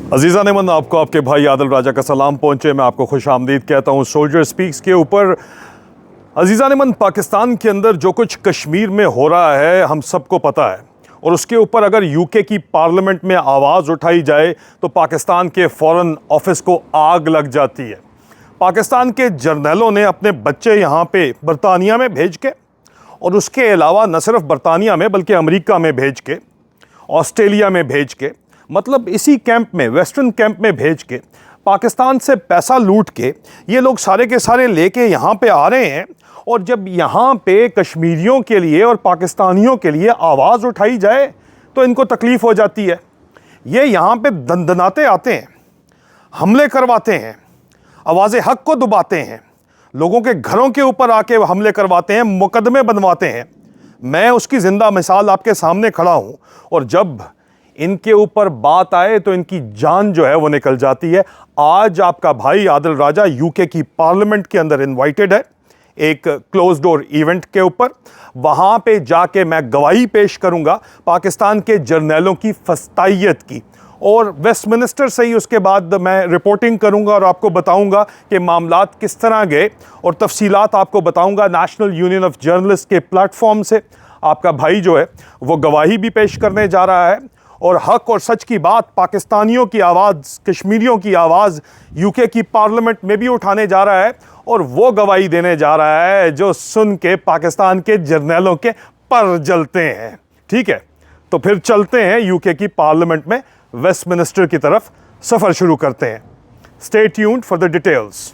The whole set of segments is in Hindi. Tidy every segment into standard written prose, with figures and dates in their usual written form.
अजीज़ा नेमन, आपको आपके भाई आदिल राजा का सलाम पहुँचे। मैं आपको खुश आमदीद कहता हूँ सोल्जर स्पीक्स के ऊपर। अजीज़ा नेमन, पाकिस्तान के अंदर जो कुछ कश्मीर में हो रहा है हम सबको पता है, और उसके ऊपर अगर यूके की पार्लियामेंट में आवाज़ उठाई जाए तो पाकिस्तान के फॉरेन ऑफिस को आग लग जाती है। पाकिस्तान के जर्नलों ने अपने बच्चे यहाँ पे बरतानिया में भेज के, और उसके अलावा न सिर्फ बरतानिया में बल्कि अमेरिका में भेज के, ऑस्ट्रेलिया में भेज के, मतलब इसी कैंप में, वेस्टर्न कैंप में भेज के, पाकिस्तान से पैसा लूट के ये लोग सारे के सारे लेके यहाँ पे आ रहे हैं। और जब यहाँ पे कश्मीरियों के लिए और पाकिस्तानियों के लिए आवाज़ उठाई जाए तो इनको तकलीफ़ हो जाती है। ये यहाँ पे दंदनाते आते हैं, हमले करवाते हैं, आवाज़ हक़ को दबाते हैं, लोगों के घरों के ऊपर आके हमले करवाते हैं, मुकदमे बनवाते हैं। मैं उसकी ज़िंदा मिसाल आपके सामने खड़ा हूँ, और जब इनके ऊपर बात आए तो इनकी जान जो है वो निकल जाती है। आज आपका भाई आदिल राजा यूके की पार्लियामेंट के अंदर इनवाइटेड है एक क्लोज डोर इवेंट के ऊपर। वहाँ पे जाके मैं गवाही पेश करूँगा पाकिस्तान के जर्नलों की फस्तायत की, और वेस्टमिनिस्टर से ही उसके बाद मैं रिपोर्टिंग करूंगा और आपको बताऊंगा कि मामलात किस तरह गए, और तफसीलात आपको बताऊंगा नेशनल यूनियन ऑफ जर्नलिस्ट के प्लेटफॉर्म से। आपका भाई जो है वो गवाही भी पेश करने जा रहा है, और हक और सच की बात, पाकिस्तानियों की आवाज़, कश्मीरियों की आवाज़ यूके की पार्लियामेंट में भी उठाने जा रहा है, और वो गवाही देने जा रहा है जो सुन के पाकिस्तान के जर्नलों के पर जलते हैं। ठीक है, तो फिर चलते हैं यूके की पार्लियामेंट में, वेस्टमिनिस्टर की तरफ सफ़र शुरू करते हैं। Stay tuned for the details.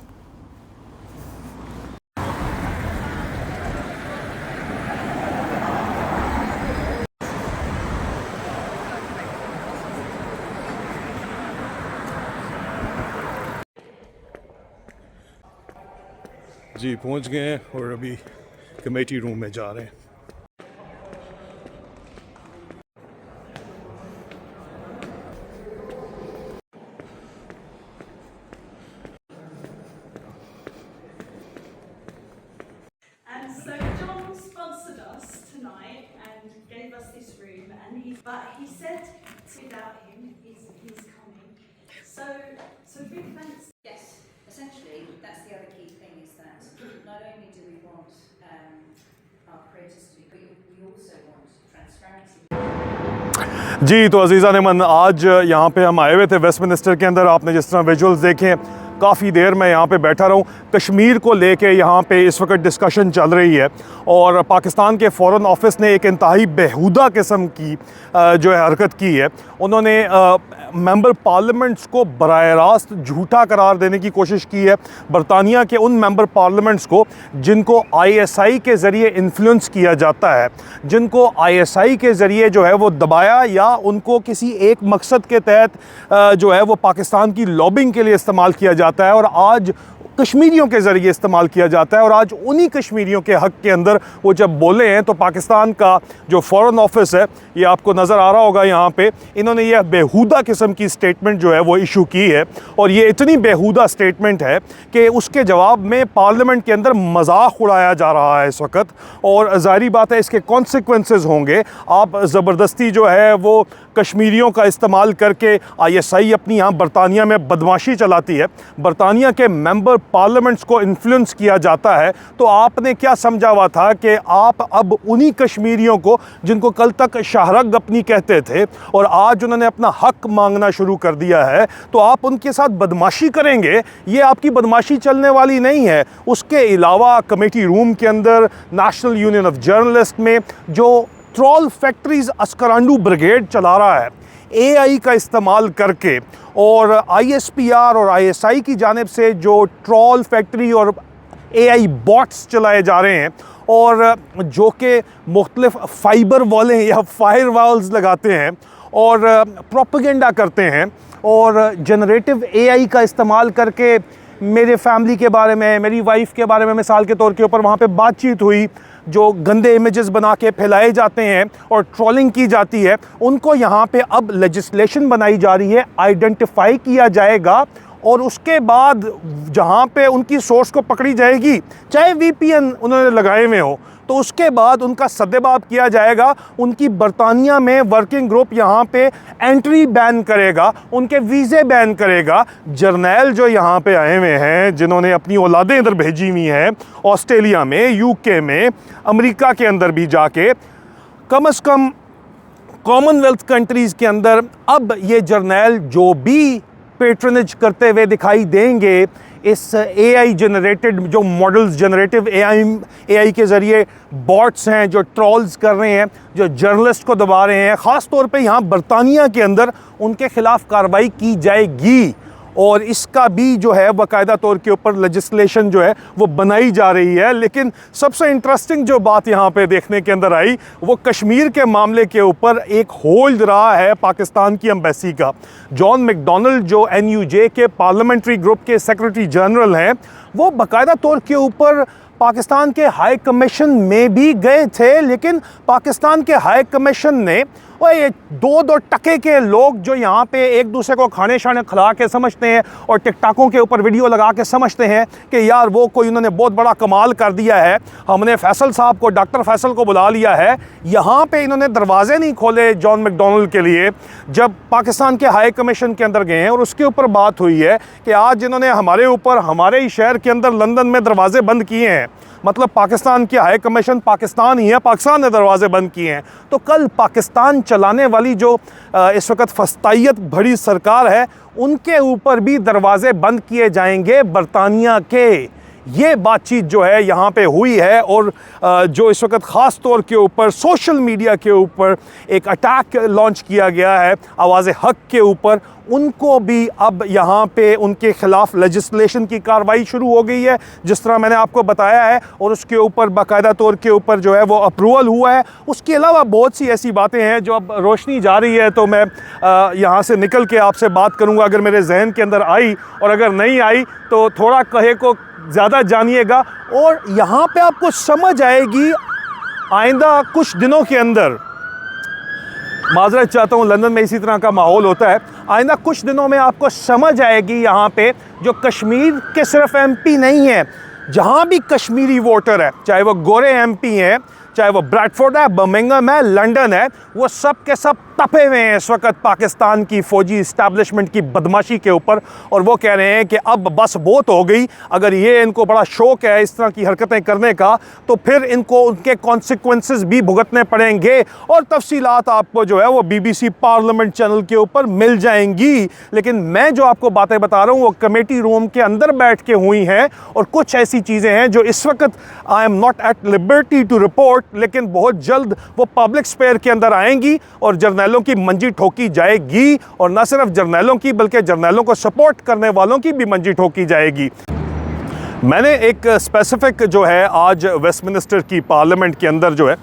जी पहुंच गए हैं और अभी कमेटी रूम में जा रहे हैं। And so John sponsored us tonight and gave us this room, and he said without him he's coming. So big thanks. Yes, essentially that's the other key thing, is that not only do we want our creators to be, but we also want transparency. जी तो अजीज़ा नेमन, आज यहाँ पे हम आए हुए थे वेस्टमिनिस्टर के अंदर। आपने जिस तरह विजुअल्स देखे, काफ़ी देर मैं यहाँ पे बैठा रहा हूँ। कश्मीर को लेके यहाँ पे इस वक्त डिस्कशन चल रही है, और पाकिस्तान के फॉरेन ऑफिस ने एक इंतहाई बेहुदा किस्म की जो है हरकत की है। उन्होंने मेंबर पार्लियामेंट्स को बराह रास्त झूठा करार देने की कोशिश की है। बरतानिया के उन मेंबर पार्लियामेंट्स को जिनको आईएसआई के ज़रिए इन्फ्लुएंस किया जाता है, जिनको आईएसआई के ज़रिए जो है वो दबाया, या उनको किसी एक मकसद के तहत जो है वो पाकिस्तान की लॉबिंग के लिए इस्तेमाल किया जाता है, और आज कश्मीरियों के ज़रिए इस्तेमाल किया जाता है। और आज उन्हीं कश्मीरियों के हक़ के अंदर वो जब बोले हैं तो पाकिस्तान का जो फॉरेन ऑफिस है, ये आपको नज़र आ रहा होगा यहाँ पे, इन्होंने यह बेहुदा किस्म की स्टेटमेंट जो है वो इशू की है। और ये इतनी बेहुदा स्टेटमेंट है कि उसके जवाब में पार्लियामेंट के अंदर मजाक उड़ाया जा रहा है इस वक्त, और ज़ाहिरी बात है इसके कॉन्सिक्वेंसेस होंगे। आप ज़बरदस्ती जो है वो कश्मीरियों का इस्तेमाल करके, आईएसआई अपनी यहाँ बरतानिया में बदमाशी चलाती है, बरतानिया के मेंबर पार्लियामेंट्स को इन्फ्लुएंस किया जाता है। तो आपने क्या समझा हुआ था कि आप अब उन्हीं कश्मीरियों को जिनको कल तक शाहरग अपनी कहते थे और आज उन्होंने अपना हक मांगना शुरू कर दिया है, तो आप उनके साथ बदमाशी करेंगे? ये आपकी बदमाशी चलने वाली नहीं है। उसके अलावा कमेटी रूम के अंदर नेशनल यूनियन ऑफ जर्नलिस्ट में जो ट्रोल फैक्ट्रीज अस्करांडू ब्रिगेड चला रहा है एआई का इस्तेमाल करके, और आईएसपीआर और आईएसआई की जानिब से जो ट्रोल फैक्ट्री और एआई बॉट्स चलाए जा रहे हैं, और जो कि मुख्तलिफ फाइबर वाले या फायर वॉल्स लगाते हैं और प्रोपेगेंडा करते हैं, और जनरेटिव एआई का इस्तेमाल करके मेरे फैमिली के बारे में, मेरी वाइफ के बारे में मिसाल के तौर के ऊपर वहाँ पे बातचीत हुई, जो गंदे इमेजेस बना के फैलाए जाते हैं और ट्रोलिंग की जाती है, उनको यहाँ पे अब लेजिस्लेशन बनाई जा रही है, आइडेंटिफाई किया जाएगा, और उसके बाद जहाँ पे उनकी सोर्स को पकड़ी जाएगी, चाहे वीपीएन उन्होंने लगाए हुए हो, तो उसके बाद उनका सद्देबाब किया जाएगा, उनकी बरतानिया में वर्किंग ग्रुप यहाँ पे एंट्री बैन करेगा, उनके वीज़े बैन करेगा। जर्नैल जो यहाँ पे आए हुए हैं, जिन्होंने अपनी औलादें इधर भेजी हुई हैं, ऑस्ट्रेलिया में, यूके में, अमेरिका के अंदर भी जाके, कम से कम कॉमनवेल्थ कंट्रीज़ के अंदर अब ये जर्नैल जो भी पेट्रनेज करते हुए दिखाई देंगे इस AI जनरेटेड जो मॉडल्स, जनरेटिव AI के ज़रिए बॉट्स हैं जो ट्रॉल्स कर रहे हैं, जो जर्नलिस्ट को दबा रहे हैं, ख़ास तौर पे यहाँ बरतानिया के अंदर उनके ख़िलाफ़ कार्रवाई की जाएगी। और इसका भी जो है बाकायदा तौर के ऊपर लेजिस्लेशन जो है वो बनाई जा रही है। लेकिन सबसे इंटरेस्टिंग जो बात यहाँ पे देखने के अंदर आई वो कश्मीर के मामले के ऊपर एक होल्ड रहा है पाकिस्तान की एम्बेसी का। जॉन मैकडोनाल्ड जो NUJ के पार्लियामेंट्री ग्रुप के सेक्रेटरी जनरल हैं, वो बाकायदा तौर के ऊपर पाकिस्तान के हाई कमीशन में भी गए थे, लेकिन पाकिस्तान के हाई कमीशन ने और ये दो टके के लोग जो यहाँ पे एक दूसरे को खाने शाने खिला के समझते हैं और टिकटॉकों के ऊपर वीडियो लगा के समझते हैं कि यार वो कोई उन्होंने बहुत बड़ा कमाल कर दिया है, हमने फैसल साहब को, डॉक्टर फैसल को बुला लिया है। यहाँ पे इन्होंने दरवाजे नहीं खोले जॉन मैकडोनाल्ड के लिए जब पाकिस्तान के हाई कमीशन के अंदर गए हैं, और उसके ऊपर बात हुई है कि आज इन्होंने हमारे ऊपर, हमारे ही शहर के अंदर लंदन में दरवाजे बंद किए हैं। मतलब पाकिस्तान की हाई कमीशन पाकिस्तान ही है, पाकिस्तान ने दरवाजे बंद किए हैं। तो कल पाकिस्तान चलाने वाली जो इस वक्त फस्तायत भरी सरकार है, उनके ऊपर भी दरवाजे बंद किए जाएंगे बरतानिया के। ये बातचीत जो है यहाँ पे हुई है, और जो इस वक्त ख़ास तौर के ऊपर सोशल मीडिया के ऊपर एक अटैक लॉन्च किया गया है आवाज़े हक के ऊपर, उनको भी अब यहाँ पे उनके ख़िलाफ़ लेजिस्लेशन की कार्रवाई शुरू हो गई है, जिस तरह मैंने आपको बताया है, और उसके ऊपर बाकायदा तौर के ऊपर जो है वो अप्रूवल हुआ है। उसके अलावा बहुत सी ऐसी बातें हैं जो अब रोशनी जा रही है, तो मैं यहाँ से निकल के आपसे बात करूँगा अगर मेरे जहन के अंदर आई, और अगर नहीं आई तो थोड़ा कहे को ज़्यादा जानिएगा, और यहाँ पे आपको समझ आएगी आइंदा कुछ दिनों के अंदर। माजरत चाहता हूँ, लंदन में इसी तरह का माहौल होता है। आइंदा कुछ दिनों में आपको समझ आएगी यहाँ पे जो कश्मीर के सिर्फ MP नहीं है, जहाँ भी कश्मीरी वोटर है, चाहे वो गोरे MP हैं, चाहे वो ब्रैडफोर्ड है, बर्मिंघम है, लंदन है, वो सब के सब तपे हुए हैं इस वक्त पाकिस्तान की फ़ौजी इस्टेब्लिशमेंट की बदमाशी के ऊपर, और वो कह रहे हैं कि अब बस बहुत हो गई। अगर ये इनको बड़ा शौक़ है इस तरह की हरकतें करने का, तो फिर इनको उनके कॉन्सिक्वेंसेस भी भुगतने पड़ेंगे। और तफसीलात आपको जो है वो BBC पार्लियामेंट चैनल के ऊपर मिल जाएंगी। लेकिन मैं जो आपको बातें बता रहा हूँ वो कमेटी रूम के अंदर बैठ के हुई हैं, और कुछ ऐसी चीज़ें हैं जो इस वक्त I am not at liberty to report, लेकिन बहुत जल्द वो पब्लिक स्पेयर के अंदर आएंगी और जर्नैलों की मंजी ठोकी जाएगी। और न सिर्फ जर्नैलों की, बल्कि जर्नैलों को सपोर्ट करने वालों की भी मंजी ठोकी जाएगी। मैंने एक स्पेसिफिक जो है आज वेस्टमिनिस्टर की पार्लियामेंट के अंदर जो है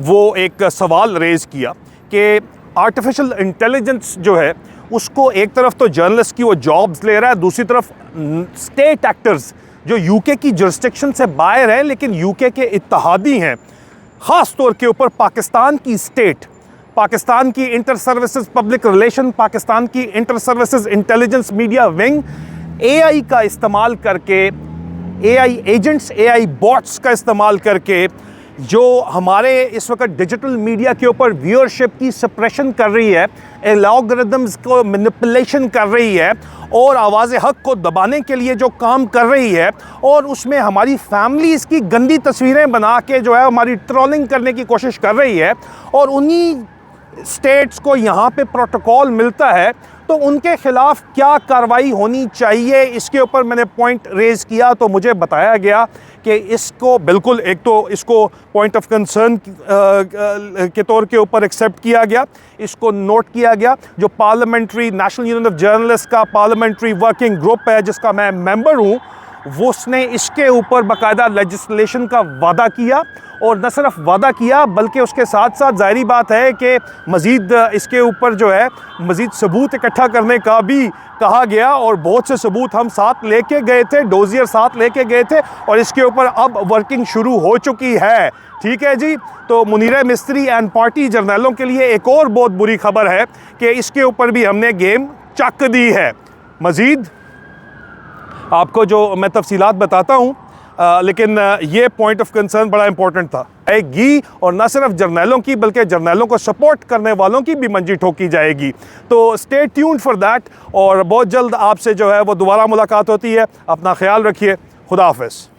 वो एक सवाल रेज़ किया कि आर्टिफिशियल इंटेलिजेंस जो है उसको एक तरफ तो जर्नलिस्ट की वो जॉब्स ले रहा है, दूसरी तरफ स्टेट एक्टर्स जो यूके की जुरिस्डिक्शन से बाहर हैं लेकिन यूके के इत्तेहादी हैं, ख़ास तौर के ऊपर पाकिस्तान की स्टेट, पाकिस्तान की inter services public relation, Pakistan की inter services intelligence media wing AI का इस्तेमाल करके, AI एजेंट्स, AI बॉट्स का इस्तेमाल करके जो हमारे इस वक्त डिजिटल मीडिया के ऊपर व्यूअरशिप की सप्रेशन कर रही है, एल्गोरिदम्स को मैनिपुलेशन कर रही है, और आवाज़ हक को दबाने के लिए जो काम कर रही है, और उसमें हमारी फैमिलीज़ की गंदी तस्वीरें बना के जो है हमारी ट्रोलिंग करने की कोशिश कर रही है, और उन्हीं स्टेट्स को यहाँ पे प्रोटोकॉल मिलता है, तो उनके ख़िलाफ़ क्या कार्रवाई होनी चाहिए, इसके ऊपर मैंने पॉइंट रेज़ किया। तो मुझे बताया गया कि इसको बिल्कुल, एक तो इसको पॉइंट ऑफ कंसर्न के तौर के ऊपर एक्सेप्ट किया गया, इसको नोट किया गया। जो parliamentary national union of journalist का पार्लियामेंट्री वर्किंग ग्रुप है जिसका मैं मेंबर हूँ, वो उसने इसके ऊपर बाकायदा लेजिस्लेशन का वादा किया, और न सिर्फ वादा किया बल्कि उसके साथ साथ ज़ाहिरी बात है कि मज़ीद इसके ऊपर जो है मज़ीद सबूत इकट्ठा करने का भी कहा गया, और बहुत से सबूत हम साथ लेके गए थे, डोजियर साथ लेके गए थे, और इसके ऊपर अब वर्किंग शुरू हो चुकी है। ठीक है जी। तो मुनीरा मिस्त्री एंड पार्टी जर्नैलों के लिए एक और बहुत बुरी खबर है कि इसके ऊपर भी हमने गेम चक दी है। मज़ीद आपको जो मैं तफसीलात बताता हूँ, लेकिन ये पॉइंट ऑफ कंसर्न बड़ा इंपॉर्टेंट था। आएगी और न सिर्फ जर्नैलों की बल्कि जर्नैलों को सपोर्ट करने वालों की भी मंजी ठोकी जाएगी। तो स्टे ट्यून्ड फॉर दैट और बहुत जल्द आपसे जो है वो दोबारा मुलाकात होती है। अपना ख्याल रखिए। खुदा हाफिज़।